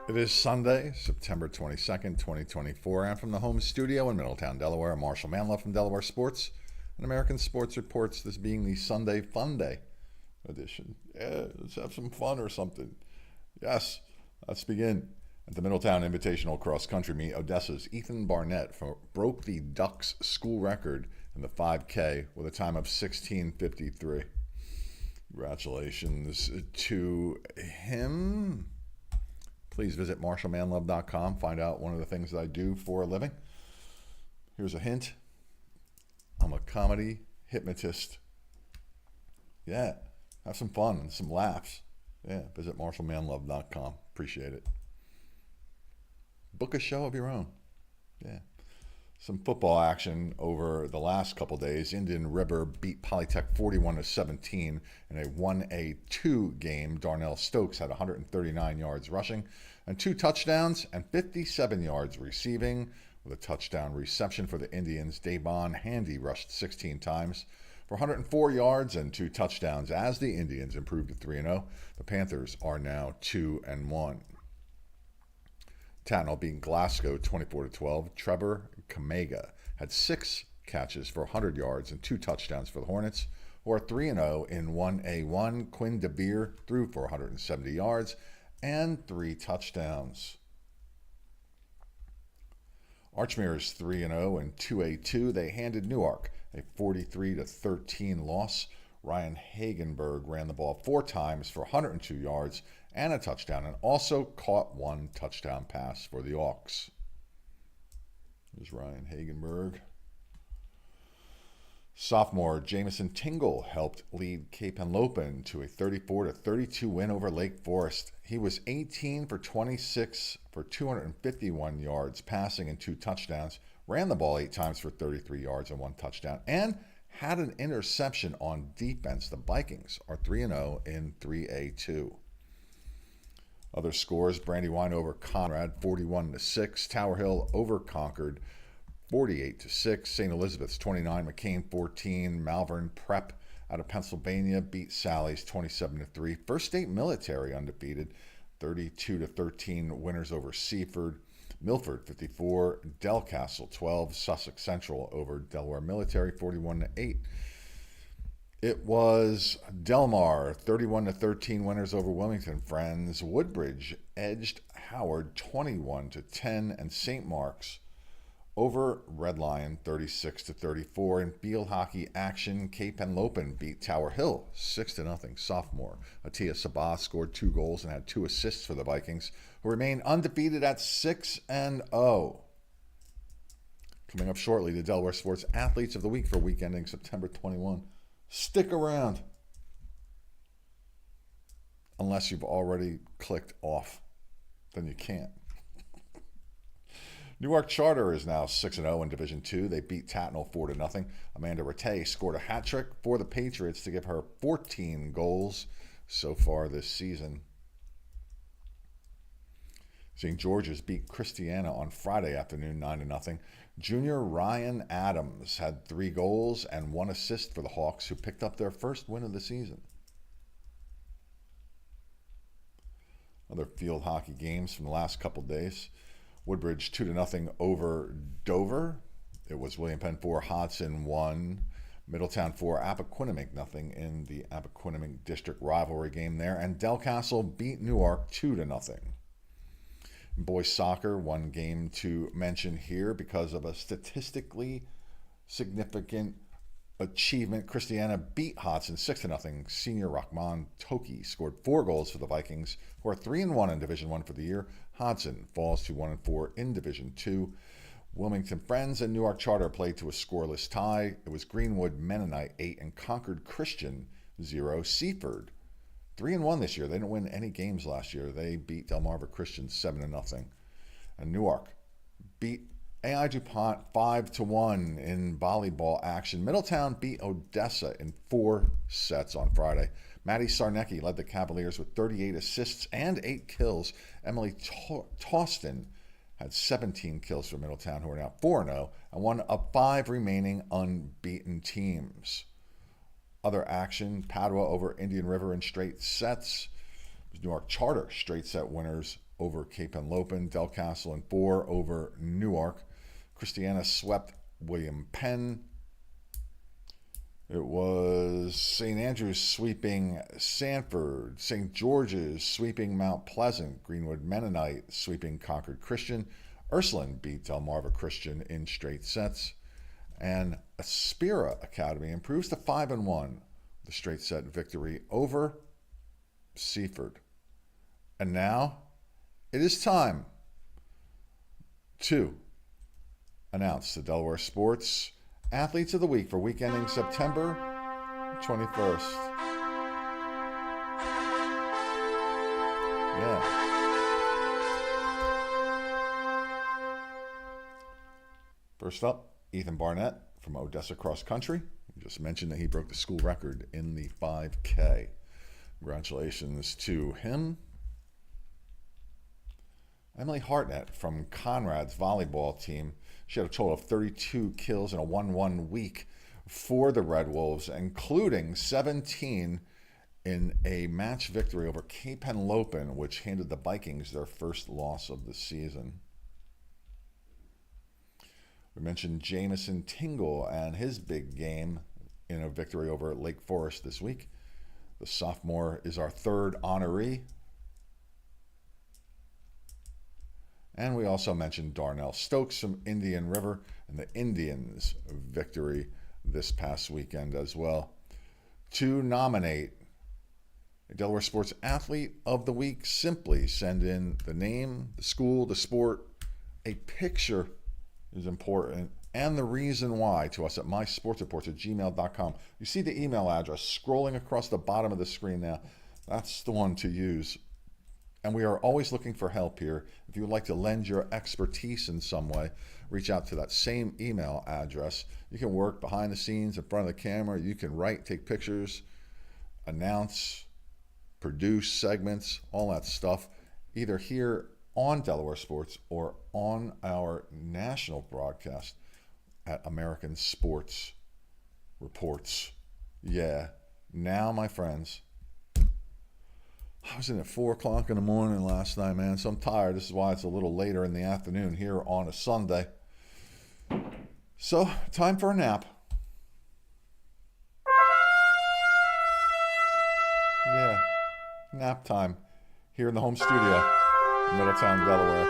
It is Sunday, September 22nd, 2024, and from the home studio in Middletown, Delaware, Marshal Manlove from Delaware Sports and American Sports reports this being the Sunday Fun Day edition. Yeah, let's have some fun or something. Yes, let's begin. At the Middletown Invitational Cross Country Meet, Odessa's Ethan Barnett broke the Ducks school record in the 5K with a time of 16:53. Congratulations to him. Please visit MarshalManlove.com. Find out one of the things that I do for a living. Here's a hint. I'm a comedy hypnotist. Yeah, have some fun and some laughs. Yeah, visit MarshalManlove.com. Appreciate it. Book a show of your own. Yeah. Some football action over the last couple days. Indian River beat Polytech 41-17 in a 1A2 game. Darnell Stokes had 139 yards rushing and 2 touchdowns and 57 yards receiving. With a touchdown reception for the Indians, Davon Handy rushed 16 times for 104 yards and 2 touchdowns as the Indians improved to 3-0. The Panthers are now 2-1. Tatnall beat Glasgow 24-12. Trevor Kamega had 6 catches for 100 yards and 2 touchdowns for the Hornets, who are 3-0 in 1A1. Quinn DeBeer threw for 170 yards and 3 touchdowns. Archmere is 3-0 in 2A2. They handed Newark a 43-13 loss. Ryan Hagenberg ran the ball 4 times for 102 yards and a touchdown, and also caught 1 touchdown pass for the Hawks. There's Ryan Hagenberg. Sophomore Jamison Tingle helped lead Cape Henlopen to a 34-32 win over Lake Forest. He was 18 for 26 for 251 yards passing and 2 touchdowns, ran the ball 8 times for 33 yards and 1 touchdown, and had an interception on defense. The Vikings are 3-0 in 3A2. Other scores: Brandywine over Conrad 41-6. Tower Hill over Concord 48-6. St. Elizabeth's 29, McCain 14. Malvern Prep out of Pennsylvania beat Sally's 27-3. First State Military undefeated 32-13 winners over Seaford. Milford 54, Delcastle 12, Sussex Central over Delaware Military 41-8. It was Delmar 31-13 winners over Wilmington Friends. Woodbridge edged Howard 21-10, and St. Mark's over Red Lion 36-34. In field hockey action, Cape Henlopen beat Tower Hill 6-0. Sophomore Atia Sabah scored 2 goals and had 2 assists for the Vikings, who remain undefeated at 6-0. Coming up shortly, the Delaware Sports Athletes of the Week for week ending September 21. Stick around. Unless you've already clicked off, then you can't. Newark Charter is now 6-0 in Division II. They beat Tatnall 4-0. Amanda Rattay scored a hat trick for the Patriots to give her 14 goals so far this season. St. George's beat Christiana on Friday afternoon 9-0. Junior Ryan Adams had 3 goals and 1 assist for the Hawks, who picked up their first win of the season. Other field hockey games from the last couple days. Woodbridge 2-0 over Dover. It was William Penn 4, Hodson 1. Middletown 4, Appoquinimink 0 in the Appoquinimink district rivalry game there. And Delcastle beat Newark 2-0. Boys soccer, one game to mention here because of a statistically significant achievement. Christiana beat Hodson 6-0. Senior Rahman Toki scored 4 goals for the Vikings, who are 3-1 in Division I for the year. Hodson falls to 1-4 in Division II. Wilmington Friends and Newark Charter played to a scoreless tie. It was Greenwood Mennonite 8 and Concord Christian 0. Seaford 3-1 this year. They didn't win any games last year. They beat Delmarva Christian 7-0. And Newark beat AI DuPont 5-1 in volleyball action. Middletown beat Odessa in 4 sets on Friday. Maddie Sarnecki led the Cavaliers with 38 assists and 8 kills. Emily Tauston had 17 kills for Middletown, who are now 4-0, and one of 5 remaining unbeaten teams. Other action, Padua over Indian River in straight sets. Newark Charter straight set winners over Cape Henlopen. Delcastle in 4 over Newark. Christiana swept William Penn. It was St. Andrews sweeping Sanford. St. George's sweeping Mount Pleasant. Greenwood Mennonite sweeping Concord Christian. Ursuline beat Delmarva Christian in straight sets. And Aspira Academy improves to 5-1. The straight set victory over Seaford. And now it is time to announce the Delaware Sports Athletes of the Week for week ending September 21st. Yeah. First up, Ethan Barnett from Odessa Cross Country. We just mentioned that he broke the school record in the 5K. Congratulations to him. Emily Hartnett from Conrad's volleyball team. She had a total of 32 kills in a 1-1 week for the Red Wolves, including 17 in a match victory over Cape Henlopen, which handed the Vikings their first loss of the season. We mentioned Jamison Tingle and his big game in a victory over Lake Forest this week. The sophomore is our third honoree. And we also mentioned Darnell Stokes from Indian River and the Indians' victory this past weekend as well. To nominate a Delaware Sports Athlete of the Week, simply send in the name, the school, the sport. A picture is important, and the reason why to us at mysportsreports@gmail.com. You see the email address scrolling across the bottom of the screen now. That's the one to use. And we are always looking for help here. If you would like to lend your expertise in some way, reach out to that same email address. You can work behind the scenes, in front of the camera. You can write, take pictures, announce, produce segments, all that stuff, either here on Delaware Sports or on our national broadcast at American Sports Reports. Yeah, now, my friends, I was in at 4 o'clock in the morning last night, man, so I'm tired. This is why it's a little later in the afternoon here on a Sunday. So, time for a nap. Yeah, nap time here in the home studio in Middletown, Delaware.